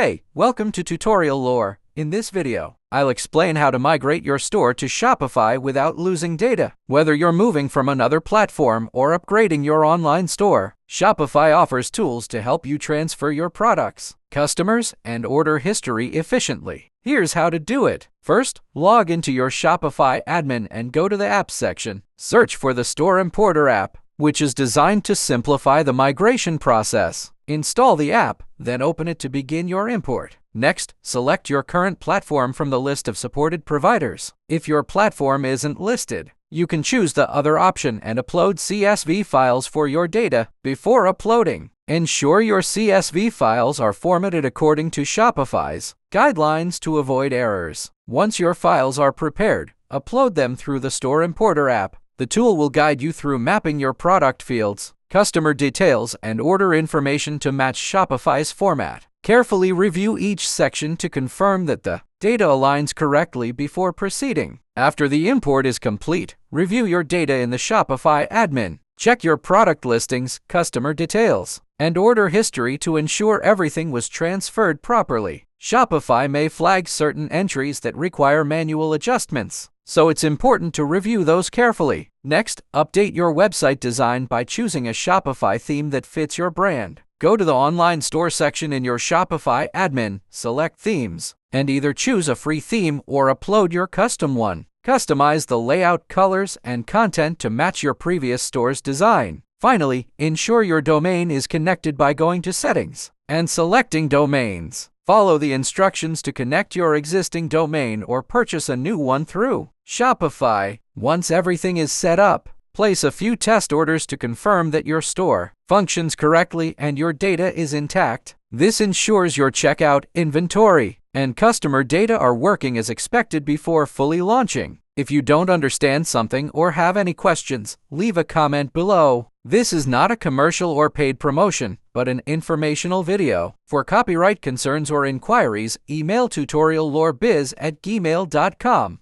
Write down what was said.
Hey, welcome to Tutorial Lore. In this video, I'll explain how to migrate your store to Shopify without losing data. Whether you're moving from another platform or upgrading your online store, Shopify offers tools to help you transfer your products, customers, and order history efficiently. Here's how to do it. First, log into your Shopify admin and go to the Apps section. Search for the Store Importer app, which is designed to simplify the migration process. Install the app, then open it to begin your import. Next, select your current platform from the list of supported providers. If your platform isn't listed, you can choose the other option and upload CSV files for your data before uploading. Ensure your CSV files are formatted according to Shopify's guidelines to avoid errors. Once your files are prepared, upload them through the Store Importer app. The tool will guide you through mapping your product fields, customer details, and order information to match Shopify's format. Carefully review each section to confirm that the data aligns correctly before proceeding. After the import is complete, review your data in the Shopify admin. Check your product listings, customer details, and order history to ensure everything was transferred properly. Shopify may flag certain entries that require manual adjustments, so it's important to review those carefully. Next, update your website design by choosing a Shopify theme that fits your brand. Go to the online store section in your Shopify admin, select Themes, and either choose a free theme or upload your custom one. Customize the layout, colors, and content to match your previous store's design. Finally, ensure your domain is connected by going to Settings and selecting Domains. Follow the instructions to connect your existing domain or purchase a new one through Shopify. Once everything is set up, place a few test orders to confirm that your store functions correctly and your data is intact. This ensures your checkout, inventory, and customer data are working as expected before fully launching. If you don't understand something or have any questions, leave a comment below. This is not a commercial or paid promotion, but an informational video. For copyright concerns or inquiries, email tutoriallorebiz@gmail.com.